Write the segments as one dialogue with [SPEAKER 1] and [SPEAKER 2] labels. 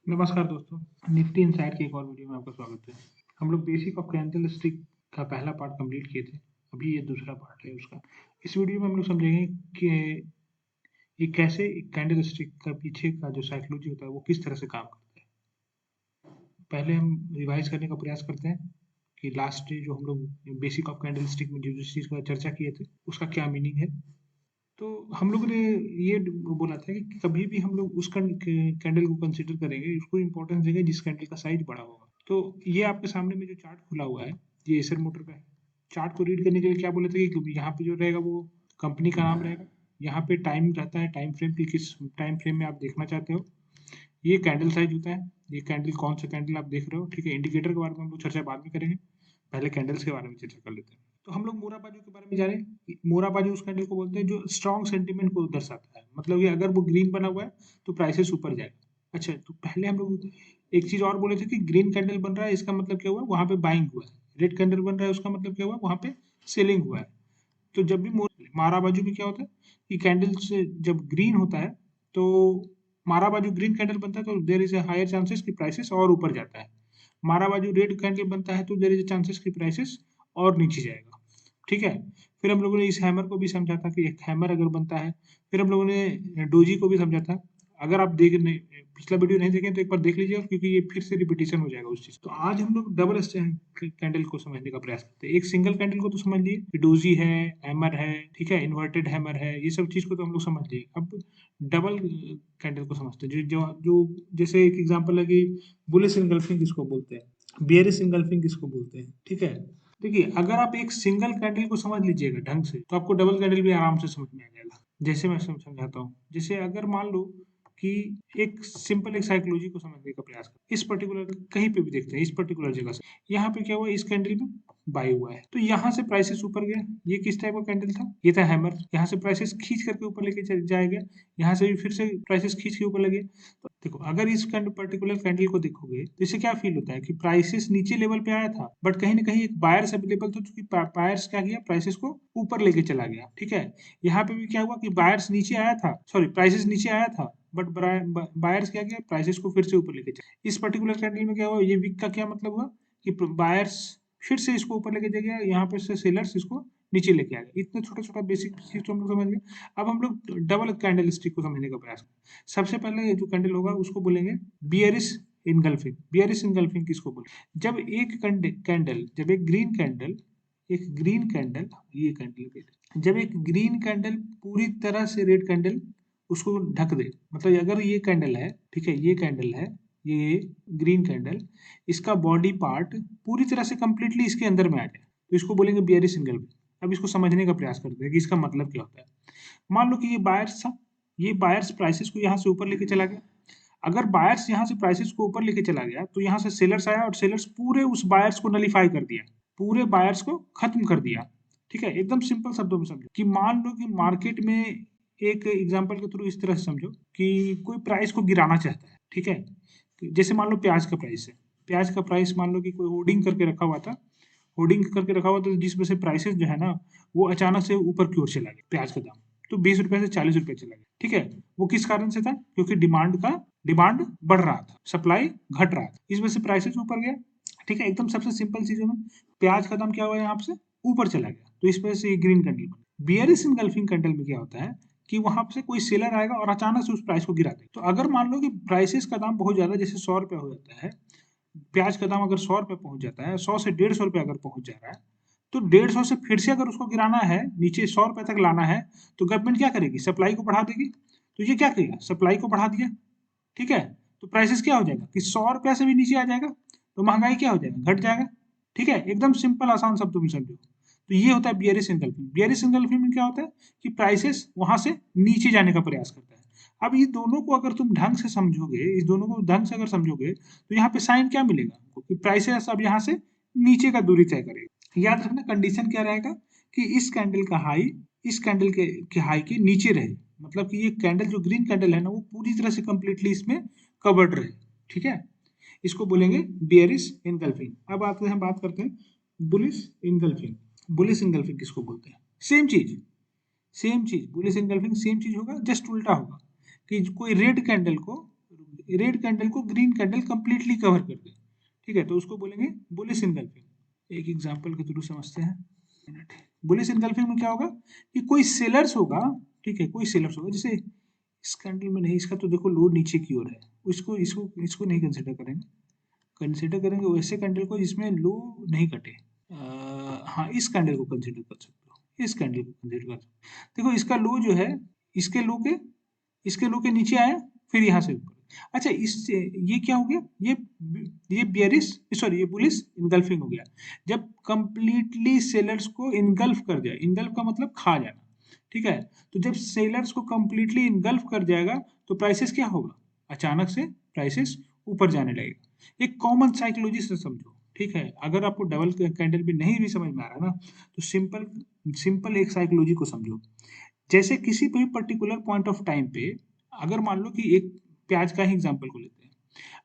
[SPEAKER 1] नमस्कार दोस्तों, Nifty inside की एक और वीडियो में आपका स्वागत है। हम लोग बेसिक ऑफ कैंडल स्टिक का पहला पार्ट कंप्लीट किए थे। अभी ये दूसरा पार्ट है उसका। इस वीडियो में हम लोग समझेंगे कि ये कैसे कैंडल स्टिक का पीछे का जो साइकोलॉजी होता है वो किस तरह से काम करता है। पहले हम रिवाइज करने का प्रयास करते हैं कि लास्ट डे जो हम लोग बेसिक ऑफ कैंडल स्टिक में जिस चीज़ का चर्चा किए थे उसका क्या मीनिंग है। तो हम लोगों ने ये बोला था कि कभी भी हम लोग उस कैंडल को कंसिडर करेंगे, उसको इम्पोर्टेंस देंगे जिस कैंडल का साइज बड़ा होगा। तो ये आपके सामने में जो चार्ट खुला हुआ है, ये एसर मोटर का है। चार्ट को रीड करने के लिए क्या बोले थे कि यहाँ पे जो रहेगा वो कंपनी का नाम रहेगा। यहाँ पे टाइम रहता है, टाइम फ्रेम की किस टाइम फ्रेम में आप देखना चाहते हो। ये कैंडल साइज होता है, ये कैंडल कौन सा कैंडल आप देख रहे हो। ठीक है, इंडिकेटर के बारे में हम लोग चर्चा बाद में करेंगे, पहले कैंडल्स के बारे में चर्चा कर लेते हैं। तो हम लोग मोरा बाजू के बारे में जाने। मोरा बाजू उस कैंडल को बोलते हैं जो स्ट्रॉन्ग सेंटीमेंट को दर्शाता है, मतलब कि अगर वो ग्रीन बना हुआ है तो प्राइसेस ऊपर जाएगा। अच्छा, तो पहले हम लोग एक चीज और बोले थे कि ग्रीन कैंडल बन रहा है, इसका मतलब क्या हुआ, वहां पे बाइंग हुआ है। रेड कैंडल बन रहा है, उसका मतलब क्या हुआ, वहां पे सेलिंग हुआ है। तो जब भी मारा बाजू में क्या होता है कि कैंडल से जब ग्रीन होता है तो मारा बाजू ग्रीन कैंडल बनता है तो there is a higher chances कि प्राइसेस और ऊपर जाता है। मारा बाजू रेड कैंडल बनता है तो देर इज चांसेस कि प्राइसेस और नीचे जाएगा। ठीक है। फिर हम लोगों ने इस हैमर को भी समझा था कि एक हैमर अगर बनता है। फिर हम लोगों ने डोजी को भी समझा था। अगर आप देख नहीं, पिछला वीडियो नहीं देखें तो एक बार देख लीजिएगा, क्योंकि ये फिर से रिपीटिशन हो जाएगा उस चीज। तो आज हम लोग डबल कैंडल को समझने का प्रयास करते हैं। एक सिंगल कैंडल को तो समझ लिए कि डोजी है, हैमर है, ठीक है, इन्वर्टेड हैमर है, ये सब चीज को तो हम लोग समझ लिए। अब डबल कैंडल को समझते हैं, जो जो जो जैसे एक एग्जांपल है कि बुलिश इनगल्फिंग किसको बोलते हैं, बियरिश इनगल्फिंग किसको बोलते हैं। ठीक है। देखिए, अगर आप एक सिंगल कैंडल को समझ लीजिएगा ढंग से तो आपको डबल कैंडल भी आराम से समझ में आ जाएगा। जैसे मैं समझाता हूँ, जैसे अगर मान लो कि एक सिंपल एक साइकोलॉजी को समझने का प्रयास करें, इस पर्टिकुलर कहीं पे भी देखते हैं, इस पर्टिकुलर जगह से यहाँ पे क्या हुआ, इस कैंडल में बाय हुआ है तो यहाँ से प्राइसेस ऊपर गया। ये किस टाइप का कैंडल था, ये था हैमर। यहाँ से प्राइसेस खींच करके ऊपर लेके जाएगा, यहाँ से भी फिर से प्राइसेस खींच के ऊपर लगे। तो देखो, अगर इस पर्टिकुलर कैंडल को देखोगे तो इससे क्या फील होता है कि प्राइसेस नीचे लेवल पे आया था, बट कहीं ना कहीं एक बायर्स अवेलेबल था, क्योंकि बायर्स क्या किया, प्राइसेस को ऊपर लेके चला गया। ठीक है। यहाँ पे भी क्या हुआ कि बायर्स नीचे आया था, सॉरी, प्राइसेस नीचे आया था, बट बायर्स क्या किया, प्राइसेस को फिर से ऊपर लेके चला। इस पर्टिकुलर कैंडल में क्या हुआ, ये वीक का क्या मतलब हुआ कि बायर्स फिर से इसको ऊपर लेके गया, यहाँ पे से सेलर्स इसको नीचे लेके आ गए। इतना छोटा छोटा बेसिक चीज तो हम लोग समझ गए। अब हम लोग डबल कैंडल स्टिक को समझने का प्रयास करें। सबसे पहले जो कैंडल होगा उसको बोलेंगे बियरिश इनगल्फिंग। बियरिश इनगल्फिंग किसको बोले, जब एक कैंडल, जब एक ग्रीन कैंडल, एक ग्रीन कैंडल, ये कैंडल, जब एक ग्रीन कैंडल पूरी तरह से रेड कैंडल उसको ढक दे, मतलब अगर ये कैंडल है, ठीक है, ये कैंडल है, ये ग्रीन कैंडल, इसका बॉडी पार्ट पूरी तरह से कंप्लीटली इसके अंदर में आ जाए तो इसको बोलेंगे बियरिश इनगल्फिंग। अब इसको समझने का प्रयास करते हैं कि इसका मतलब क्या होता है। मान लो कि ये बायर्स था, ये बायर्स प्राइसेस को यहाँ से ऊपर लेके चला गया। अगर बायर्स यहाँ से प्राइसेस को ऊपर लेके चला गया तो यहाँ से सेलर्स आया और सेलर्स पूरे उस बायर्स को नलीफाई कर दिया, पूरे बायर्स को खत्म कर दिया। ठीक है, एकदम सिंपल शब्दों में समझो कि मान लो कि मार्केट में, एक एग्जांपल के थ्रू इस तरह से समझो कि कोई प्राइस को गिराना चाहता है। ठीक है, जैसे मान लो प्याज का प्राइस है, प्याज का प्राइस मान लो कि कोई होर्डिंग करके रखा हुआ था, होर्डिंग करके रखा हुआ था जिस वजह से प्राइसेस जो है ना वो अचानक से ऊपर की ओर चला गया, प्याज का दाम तो 20 रुपए से 40 रुपए चला गया। ठीक है, वो किस कारण से था, क्योंकि डिमांड बढ़ रहा था, सप्लाई घट रहा था, इस वजह से प्राइसेस ऊपर गया। ठीक है, एकदम सबसे सिंपल चीजों में प्याज का दाम क्या हुआ, यहाँ से ऊपर चला गया, तो इस वजह से ये ग्रीन कैंडल बना। बियरिश इनगल्फिंग कैंडल में क्या होता है कि वहां से कोई सेलर आएगा और अचानक से उस प्राइस को गिरा देगा। तो अगर मान लो कि प्राइसेस का दाम बहुत ज्यादा, जैसे 100 रुपया हो जाता है, प्याज का दाम अगर 100 रुपये पहुंच जाता है, 100 से 150 रुपये अगर पहुंच जा रहा है, तो 150 से फिर से अगर उसको गिराना है, नीचे 100 रुपये तक लाना है, तो गवर्नमेंट क्या करेगी, सप्लाई को बढ़ा देगी। तो ये क्या किया, सप्लाई को बढ़ा दिया। ठीक है, तो प्राइसेस क्या हो जाएगा कि 100 रुपये से भी नीचे आ जाएगा, तो महंगाई क्या हो जाएगा, घट जाएगा। ठीक है, एकदम सिंपल आसान शब्दों में समझो। तो ये होता है बियरिश एंगल्फिंग। बियरिश एंगल्फिंग में क्या होता है कि प्राइसेस वहां से नीचे जाने का प्रयास करता है। अब ये दोनों को अगर तुम ढंग से समझोगे, इस दोनों को ढंग से अगर समझोगे, तो यहाँ पे साइन क्या मिलेगा हमको कि प्राइसेस अब यहाँ से नीचे का दूरी तय करेगा। याद रखना, कंडीशन क्या रहेगा कि इस कैंडल का हाई इस कैंडल के हाई के नीचे रहे, मतलब कि ये कैंडल जो ग्रीन कैंडल है ना वो पूरी तरह से कंप्लीटली इसमें कवर्ड रहे। ठीक है, इसको बोलेंगे बियरिश इनगल्फिंग। अब आते हैं, बात करते हैं बुलिश इनगल्फिंग। बुलिश इनगल्फिंग किसको बोलते हैं, सेम चीज बुलिश इनगल्फिंग सेम चीज होगा, जस्ट उल्टा होगा कि कोई रेड कैंडल को, रेड कैंडल को ग्रीन कैंडल कंप्लीटली कवर कर दे, ठीक है, तो उसको बोलेंगे बुलिश इनगल्फिंग। एक एग्जांपल के थ्रू समझते हैं। बुलिश इनगल्फिंग में क्या होगा कि कोई सेलर्स होगा, ठीक है, कोई सेलर्स होगा, जैसे इस कैंडल में नहीं, इसका तो देखो लो नीचे की ओर है, इसको इसको इसको नहीं कंसिडर करेंगे, कंसिडर करेंगे वैसे कैंडल को जिसमें लो नहीं कटे। हाँ, इस कैंडल को कंसिडर कर सकते हो, इस कैंडल को कंसिडर कर सकते हो। देखो इसका लो जो है इसके लो के इसके लो के नीचे आया, फिर यहाँ से ऊपर। अच्छा, इससे ये क्या हो गया, ये बियरिश, सॉरी ये बुलिश इनगल्फिंग हो गया। जब कंप्लीटली सेलर्स को इनगल्फ कर जाए, इनगल्फ का मतलब खा जाना, ठीक है, तो जब सेलर्स को कंप्लीटली इनगल्फ कर जाएगा तो प्राइसेस क्या होगा, अचानक से प्राइसेस ऊपर जाने लगेगा। एक कॉमन साइकोलॉजी से समझो, ठीक है, अगर आपको डबल कैंडल भी नहीं भी समझ में आ रहा ना, तो सिंपल सिंपल एक साइकोलॉजी को समझो। जैसे किसी भी पर्टिकुलर पॉइंट ऑफ टाइम पे, अगर मान लो कि एक प्याज का ही एग्जांपल को लेते हैं,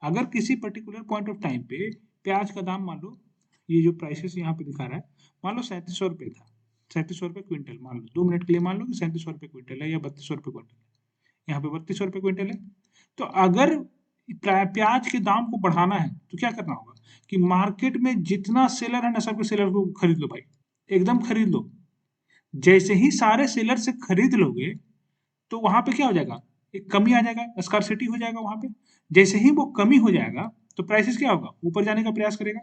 [SPEAKER 1] अगर किसी पर्टिकुलर पॉइंट ऑफ टाइम पे प्याज का दाम मान लो, ये जो प्राइसेस यहाँ पे दिखा रहा है, मान लो 3700 रुपये था, 3700 रुपये क्विंटल, मान लो 2 मिनट के लिए मान लो कि 3700 रुपये क्विंटल है या 3200 रुपये क्विंटल है, यहाँ पे 3200 रुपये क्विंटल है। तो अगर प्याज के दाम को बढ़ाना है तो क्या करना होगा कि मार्केट में जितना सेलर है ना, सबके सेलर को खरीद लो भाई, एकदम खरीद लो। जैसे ही सारे सेलर से खरीद लोगे तो वहां पे क्या हो जाएगा, एक कमी आ जाएगा, स्कार्सिटी हो जाएगा वहां पे। जैसे ही वो कमी हो जाएगा तो प्राइसेस क्या होगा, ऊपर जाने का प्रयास करेगा,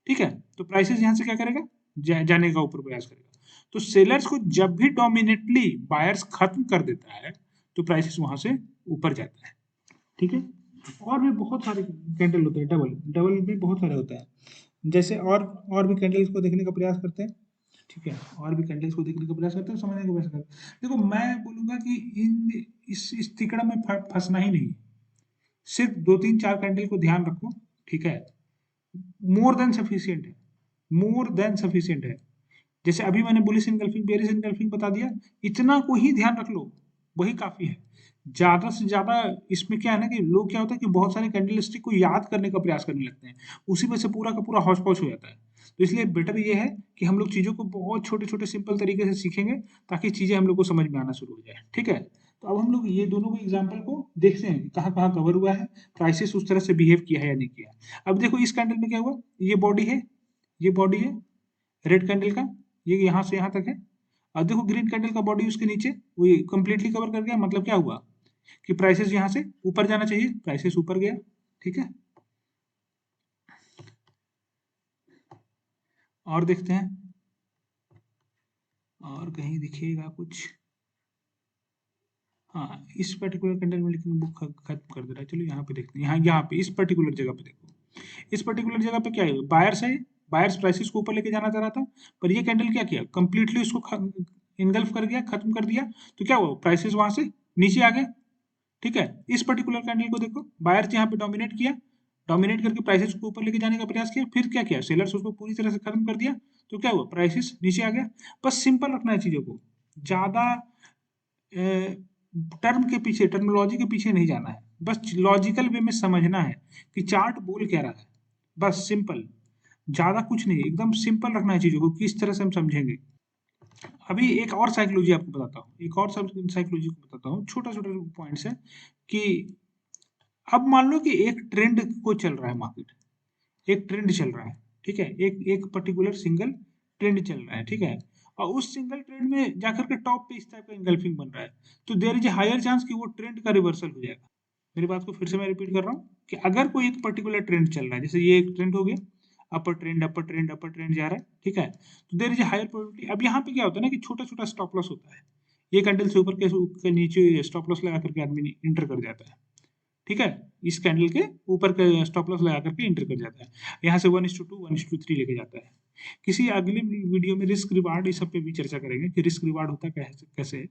[SPEAKER 1] ठीक है, तो प्राइसेस यहाँ से क्या करेगा, जाने का ऊपर प्रयास करेगा। तो सेलर्स को जब भी डोमिनेटली बायर्स खत्म कर देता है तो प्राइसेस वहां से ऊपर जाता है, ठीक है। और भी बहुत सारे कैंडल होते हैं, डबल डबल भी बहुत सारे होता है। जैसे और भी कैंडल्स को देखने का प्रयास करते हैं, ठीक है, और भी कैंडल्स को देखने का प्रयास करते हैं, समझने का प्रयास करते हैं। देखो मैं बोलूंगा कि इन इस तिकड़ा में फंसना ही नहीं, सिर्फ 2 3 4 कैंडल को ध्यान रखो, ठीक है, मोर देन सफिशियंट है, मोर देन सफिशियंट है। जैसे अभी मैंने बुलिश इनगल्फिंग बेरिश इनगल्फिंग बता दिया, इतना को ही ध्यान रख लो, वही काफी है। ज्यादा से ज्यादा इसमें क्या है ना कि लोग क्या होता है कि बहुत सारे कैंडल स्टिक को याद करने का प्रयास करने लगते हैं, उसी में से पूरा का पूरा हौच पौच हो जाता है। तो इसलिए बेटर ये है कि हम लोग चीजों को बहुत छोटे छोटे सिंपल तरीके से सीखेंगे, ताकि चीजें हम लोग को समझ में आना शुरू हो जाए, ठीक है। तो अब हम लोग ये दोनों को एग्जाम्पल को देखते हैं कि कहाँ कहाँ कवर हुआ है, प्राइसेस उस तरह से बिहेव किया है या नहीं किया है। अब देखो इस कैंडल में क्या हुआ, ये बॉडी है, ये बॉडी है रेड कैंडल का, ये यहाँ से यहाँ तक है। अब देखो ग्रीन कैंडल का बॉडी उसके नीचे, वो ये कंप्लीटली कवर कर गया, मतलब क्या हुआ कि प्राइसेस यहाँ से ऊपर जाना चाहिए, प्राइसेस ऊपर गया, ठीक है। और देखते हैं, और कहीं दिखेगा कुछ, हाँ इस पर्टिकुलर कैंडल में लेकिन बुक खत्म कर दे रहा है। चलो यहाँ पे देखते हैं, यहाँ पे इस पर्टिकुलर जगह पे देखो, इस पर्टिकुलर जगह पे क्या है, बायर्स है, बायर्स प्राइसेस को ऊपर लेके जाना चाह रहा था, पर ये कैंडल क्या किया, कंप्लीटली उसको इनगल्फ कर गया, खत्म कर दिया। तो क्या हुआ, प्राइसेस वहां से नीचे आ गए, ठीक है। इस पर्टिकुलर कैंडल को देखो, बायर्स यहाँ पे डोमिनेट किया, डोमिनेट करके प्राइसेस को ऊपर लेके जाने का प्रयास किया, फिर क्या किया, सेलर्स उसको पूरी तरह से खत्म कर दिया, तो क्या हुआ, प्राइसेस नीचे आ गया। बस सिंपल रखना है चीजों को, ज्यादा टर्म के पीछे, टर्मिनोलॉजी के पीछे नहीं जाना है, बस लॉजिकल वे में समझना है कि चार्ट बोल क्या रहा है, बस सिंपल, ज्यादा कुछ नहीं, एकदम सिंपल रखना है चीजों को, किस तरह से हम समझेंगे। अभी एक और साइकोलॉजी आपको बताता हूँ, एक और साइकोलॉजी को बताता हूँ, छोटा छोटा पॉइंट्स है कि अब मान लो कि एक ट्रेंड को चल रहा है मार्केट, एक ट्रेंड चल रहा है, ठीक है, एक एक पर्टिकुलर सिंगल ट्रेंड चल रहा है, ठीक है, और उस सिंगल ट्रेंड में जाकर के टॉप पे इस टाइप का इंगल्फिंग बन रहा है, तो there is a higher chance कि वो ट्रेंड का रिवर्सल हो जाएगा। मेरी बात को फिर से मैं रिपीट कर रहा हूँ कि अगर कोई एक पर्टिकुलर ट्रेंड चल रहा है, जैसे ये एक ट्रेंड हो गया, upper trend upper trend upper trend जा रहा है, ठीक है, तो there is a higher probability. अब यहाँ पे क्या होता है ना कि छोटा छोटा स्टॉप लॉस होता है, ये कैंडल से ऊपर के नीचे स्टॉप लॉस लगा करके आदमी इंटर कर जाता है, ठीक है, इस कैंडल के ऊपर का स्टॉप लॉस लगा करके एंटर कर जाता है, यहाँ से 1:2 1:3 लेके जाता है। किसी अगले वीडियो में रिस्क रिवार्ड इस सब पे भी चर्चा करेंगे कि रिस्क रिवार्ड होता कैसे कैसे है।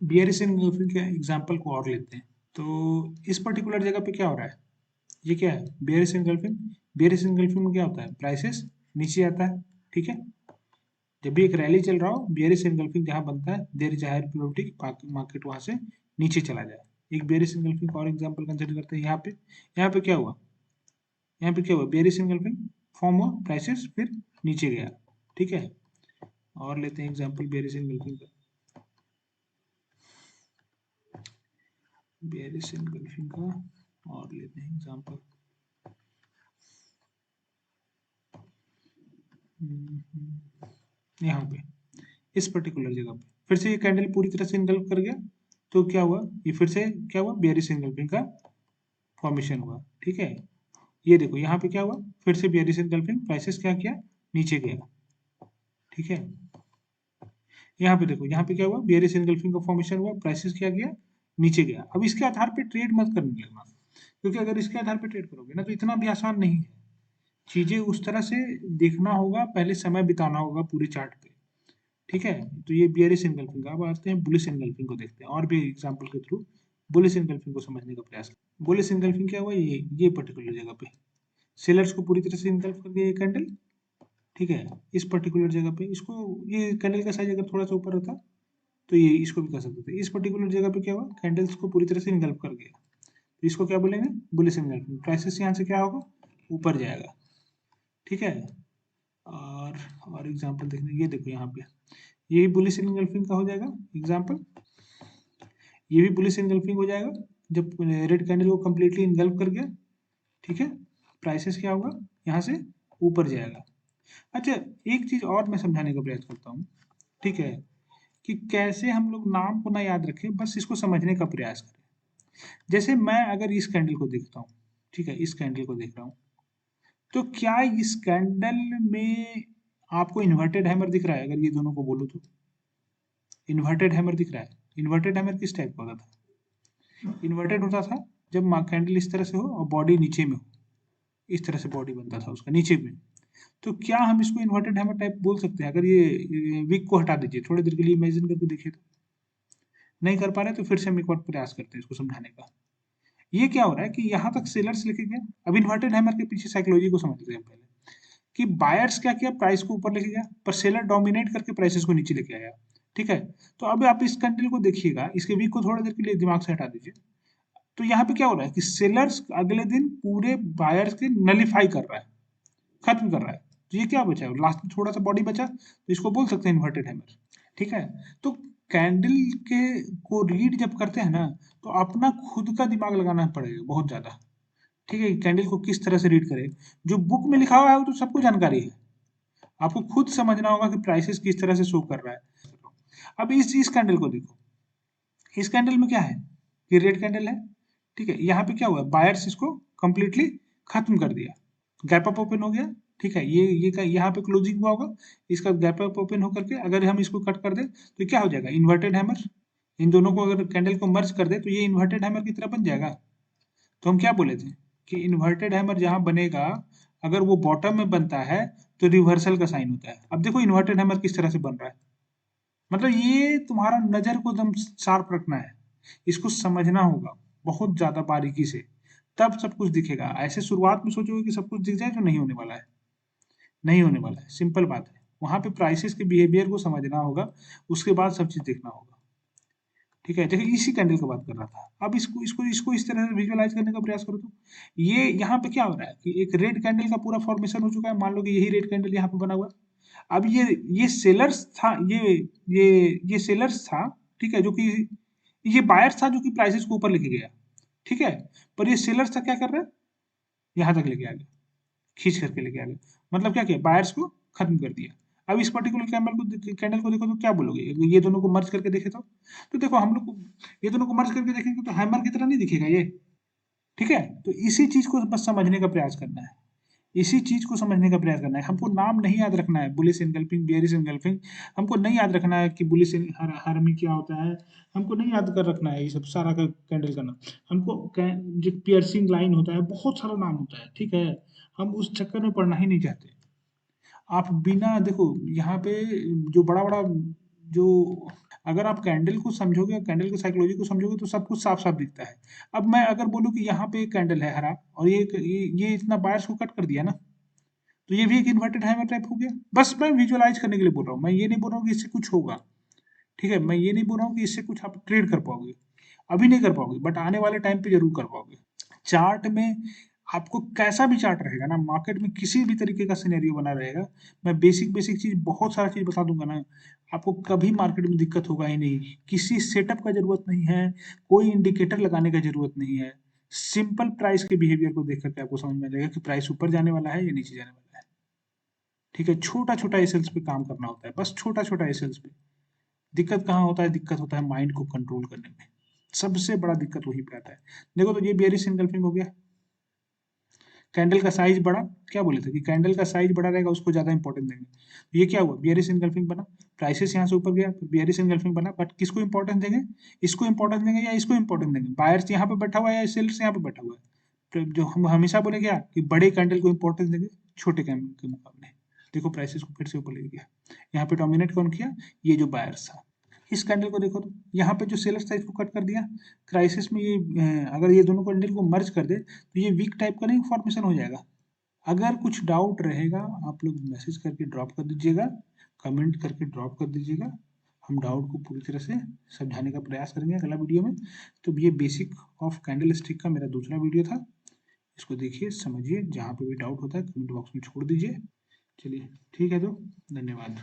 [SPEAKER 1] बियरिश एंगल्फिंग के एग्जांपल को और लेते हैं, तो इस पर्टिकुलर जगह पे क्या हो रहा है, ये क्या है, बियरिश एंगल्फिंग। बियरिश एंगल्फिंग में क्या होता है, प्राइसेस नीचे आता है, ठीक है, जब भी एक रैली चल रहा हो, बियरिश एंगल्फिंग जहाँ बनता है, there is higher probability market वहां से नीचे चला जाए। एक बेरिश एंगल्फिंग का और एग्जांपल कंसीडर करते हैं, यहाँ पे क्या हुआ, यहाँ पे क्या हुआ, बेरिश एंगल्फिंग फॉर्म हुआ, प्राइसेस फिर नीचे गया, ठीक है। और लेते हैं एग्जांपल बेरिश एंगल्फिंग का, बेरिश एंगल्फिंग का पे लेते हैं एग्जांपल। यहाँ पे इस पर्टिकुलर जगह पे फिर से ये कैंडल पूरी तरह से इनगल्फ कर गया, तो क्या हुआ, ये फिर से क्या हुआ, बेयरिश इनगल्फिंग का फॉर्मेशन हुआ। ठीक है, ये देखो यहाँ पे क्या हुआ, फिर से बेयरिश इनगल्फिंग, प्राइसेस क्या किया, नीचे गया। ठीक है, यहाँ पे देखो, यहाँ पे क्या हुआ, बेयरिश इनगल्फिंग का फॉर्मेशन हुआ, प्राइसेस क्या गया, नीचे गया। अब इसके आधार पे ट्रेड मत करने लगना, क्योंकि अगर इसके आधार पे ट्रेड करोगे ना तो इतना भी आसान नहीं है। चीजें उस तरह से देखना होगा, पहले समय बिताना होगा पूरे चार्ट पे। ठीक है, तो ये बियरिश एंगल्फिंग। अब आते हैं बुलिश एंगल्फिंग को देखते हैं, और भी एग्जांपल के थ्रू बुलिश एंगल्फिंग को समझने का प्रयास करें। बुलिश एंगल्फिंग क्या हुआ, ये पर्टिकुलर जगह पे सेलर्स को पूरी तरह से एंगल्फ कर दिया ये कैंडल। ठीक है, इस पर्टिकुलर जगह पे इसको, ये कैंडल का साइज अगर थोड़ा सा ऊपर रहता तो ये इसको भी कर सकते थे। इस पर्टिकुलर जगह पे क्या हुआ, कैंडल्स को पूरी तरह से एंगल्फ कर गया, तो इसको क्या बोलेंगे, बुलिश एंगल्फिंग। प्राइसेस यहाँ से क्या होगा, ऊपर जाएगा। ठीक है, और एग्जांपल देखने, ये देखो यहाँ पे ये भी बुलिश एंगल्फिंग का हो जाएगा एग्जांपल। ये भी बुलिश एंगल्फिंग हो जाएगा जब रेड कैंडल को कंप्लीटली एंगल्फ कर गया। ठीक है, प्राइसेस क्या होगा, यहाँ से ऊपर जाएगा। अच्छा, एक चीज और मैं समझाने का प्रयास करता हूँ। ठीक है, कि कैसे हम लोग नाम को ना याद रखें, बस इसको समझने का प्रयास करें। जैसे मैं अगर इस कैंडल को देखता हूँ, ठीक है, इस कैंडल को देख रहा हूँ, तो क्या इस कैंडल में आपको इन्वर्टेड हैमर दिख रहा है? अगर ये दोनों को बोलो तो इन्वर्टेड हैमर दिख रहा है। इन्वर्टेड हैमर किस टाइप का होता था? इन्वर्टेड होता था जब कैंडल इस तरह से हो और बॉडी नीचे में हो, इस तरह से बॉडी बनता था उसका नीचे में। तो क्या हम इसको इन्वर्टेड हैमर टाइप बोल सकते हैं? अगर ये विक को हटा दीजिए, थोड़ी देर के लिए इमेजिन करके देखिए, तो नहीं कर पा रहे तो फिर से हम एक बार प्रयास करते हैं इसको समझाने का। ये क्या हो रहा है कि यहाँ तक सेलर्स लेके गया। अब इन्वर्टेड हैमर के पीछे साइकोलॉजी को समझते हैं पहले, कि बायर्स क्या किया, प्राइस को ऊपर लेके गया, पर सेलर डोमिनेट करके प्राइसेस को नीचे लेके आया। ठीक है, तो अब आप इस कैंडल को देखिएगा, इसके वीक को थोड़ी देर के लिए दिमाग से हटा दीजिए, तो यहाँ पे क्या हो रहा है कि सेलर्स अगले दिन पूरे बायर्स के नलीफाई कर रहा है, खत्म कर रहा है। तो ये क्या बचा है, लास्ट में थोड़ा सा बॉडी बचा, तो इसको बोल सकते हैं इन्वर्टेड हैमर। ठीक है, तो कैंडल के को रीड जब करते हैं ना, तो अपना खुद का दिमाग लगाना पड़ेगा बहुत ज्यादा। ठीक है, कैंडल को किस तरह से रीड करें, जो बुक में लिखा हुआ है वो तो सबको जानकारी है, आपको खुद समझना होगा कि प्राइसेस किस तरह से शो कर रहा है। अब इस कैंडल को देखो, इस कैंडल में क्या है, ये रेड कैंडल है। ठीक है, यहाँ पे क्या हुआ, बायर्स इसको कंप्लीटली खत्म कर दिया, गैप अप ओपन हो गया। ठीक है, ये यहाँ पे क्लोजिंग हुआ होगा, इसका गैप अप ओपन होकर के अगर हम इसको कट कर दे तो क्या हो जाएगा, इन्वर्टेड हैमर। इन दोनों को अगर कैंडल को मर्ज कर दे तो ये इन्वर्टेड हैमर की तरह बन जाएगा। तो हम क्या बोले थे कि इन्वर्टेड हैमर जहां बनेगा, अगर वो बॉटम में बनता है तो रिवर्सल का साइन होता है। अब देखो इन्वर्टेड हैमर किस तरह से बन रहा है, मतलब ये तुम्हारा नजर को एकदम शार्प रखना है, इसको समझना होगा बहुत ज्यादा बारीकी से, तब सब कुछ दिखेगा। ऐसे शुरुआत में सोचोगे कि सब कुछ दिख जाए, तो नहीं होने वाला है, नहीं होने वाला है, सिंपल बात है। वहां पे प्राइसेस के बिहेवियर को समझना होगा, उसके बाद सब चीज देखना होगा। ठीक है, देखिए इसी कैंडल की बात कर रहा था। अब इसको इसको इसको इस तरह से विजुअलाइज करने का प्रयास करो, तो ये यहाँ पे क्या हो रहा है कि एक रेड कैंडल का पूरा फॉर्मेशन हो चुका है। मान लो कि यही रेड कैंडल यहाँ पे बना हुआ है। अब ये सेलर्स था, ये सेलर्स था। ठीक है, जो कि ये बायर्स था जो कि प्राइसेस को ऊपर लेके गया। ठीक है, पर ये सेलर्स था क्या कर रहा है, यहाँ तक लेके आ गया, खींच करके लेके आ गया। मतलब क्या किया, बायर्स को खत्म कर दिया। अब इस पर्टिकुलर कैंडल को देखो तो क्या बोलोगे, ये दोनों को मर्ज करके देखे तो देखो हम लोग को ये दोनों को मर्ज करके देखेंगे तो हैमर की तरह नहीं दिखेगा ये। ठीक है, तो इसी चीज को बस समझने का प्रयास करना है, इसी चीज को समझने का प्रयास करना है। हमको नाम नहीं याद रखना है, बुलिश एनगल्फिंग, बेयरिश एनगल्फिंग, हमको नहीं याद रखना है कि बुलिश हर में क्या होता है, हमको नहीं याद कर रखना है ये सब सारा का कैंडल का नाम। हमको जो पियर्सिंग लाइन होता है, बहुत सारा नाम होता है। ठीक है, हम उस चक्कर में पढ़ना ही नहीं चाहते। आप बिना देखो यहाँ पे जो बड़ा बड़ा जो, अगर आप कैंडल को समझोगे, कैंडल की साइकोलॉजी को समझोगे, तो सब कुछ साफ साफ दिखता है। अब मैं अगर बोलूँ कि यहाँ पे एक कैंडल है हरा, और ये इतना बायर्स को कट कर दिया ना, तो ये भी एक इन्वर्टेड हैमर टाइप हो गया। बस मैं विजुअलाइज करने के लिए बोल रहा हूँ, मैं ये नहीं बोल रहा हूँ कि इससे कुछ होगा। ठीक है, मैं ये नहीं बोल रहा हूँ कि इससे कुछ आप ट्रेड कर पाओगे, अभी नहीं कर पाओगे, बट आने वाले टाइम पे जरूर कर पाओगे। चार्ट में आपको कैसा भी चार्ट रहेगा ना, मार्केट में किसी भी तरीके का सिनेरियो बना रहेगा, मैं बेसिक बेसिक चीज, बहुत सारा चीज बता दूंगा ना, आपको कभी मार्केट में दिक्कत होगा ही नहीं। किसी सेटअप का जरूरत नहीं है, कोई इंडिकेटर लगाने का जरूरत नहीं है, सिंपल प्राइस के बिहेवियर को देख करके आपको समझ में आ जाएगा कि प्राइस ऊपर जाने वाला है या नीचे जाने वाला है। ठीक है, छोटा छोटा एसएल्स पे काम करना होता है, बस छोटा छोटा एसएल्स पे। दिक्कत कहाँ होता है? दिक्कत होता है माइंड को कंट्रोल करने में। सबसे बड़ा दिक्कत वहीं पे आता है। देखो तो ये बेयरिश इनगल्फिंग हो गया, कैंडल का साइज बड़ा, क्या बोले थे कि कैंडल का साइज बड़ा रहेगा उसको ज्यादा इंपॉर्टेंस देंगे। तो ये क्या हुआ? बियरिश इनगल्फिंग बना, प्राइसेस यहाँ से ऊपर गया, बियरिश इनगल्फिंग बना, बट किसको इंपॉर्टेंस देंगे? इसको इंपॉर्टेंस देंगे या इसको इंपॉर्टेंस देंगे? बायर्स यहाँ पे बैठा हुआ है या सेल्स यहाँ पे बैठा हुआ है? तो जो हम हमेशा बोले क्या कि बड़े कैंडल को इंपॉर्टेंस देंगे छोटे कैंडल के मुकाबले। देखो प्राइसेस को फिर से ऊपर ले गया, यहाँ पे डोमिनेट कौन किया? ये जो बायर्स था। इस कैंडल को देखो तो यहाँ पे जो सेलर्स था इसको कट कर दिया, क्राइसिस में ये अगर ये दोनों कैंडल को मर्ज कर दे तो ये वीक टाइप का नहीं फॉर्मेशन हो जाएगा। अगर कुछ डाउट रहेगा आप लोग मैसेज करके ड्रॉप कर दीजिएगा, कमेंट करके ड्रॉप कर दीजिएगा, हम डाउट को पूरी तरह से समझाने का प्रयास करेंगे अगला वीडियो में। तो ये बेसिक ऑफ कैंडल स्टिक का मेरा दूसरा वीडियो था, इसको देखिए समझिए, जहाँ पे भी डाउट होता है कमेंट बॉक्स में छोड़ दीजिए। चलिए ठीक है, तो धन्यवाद।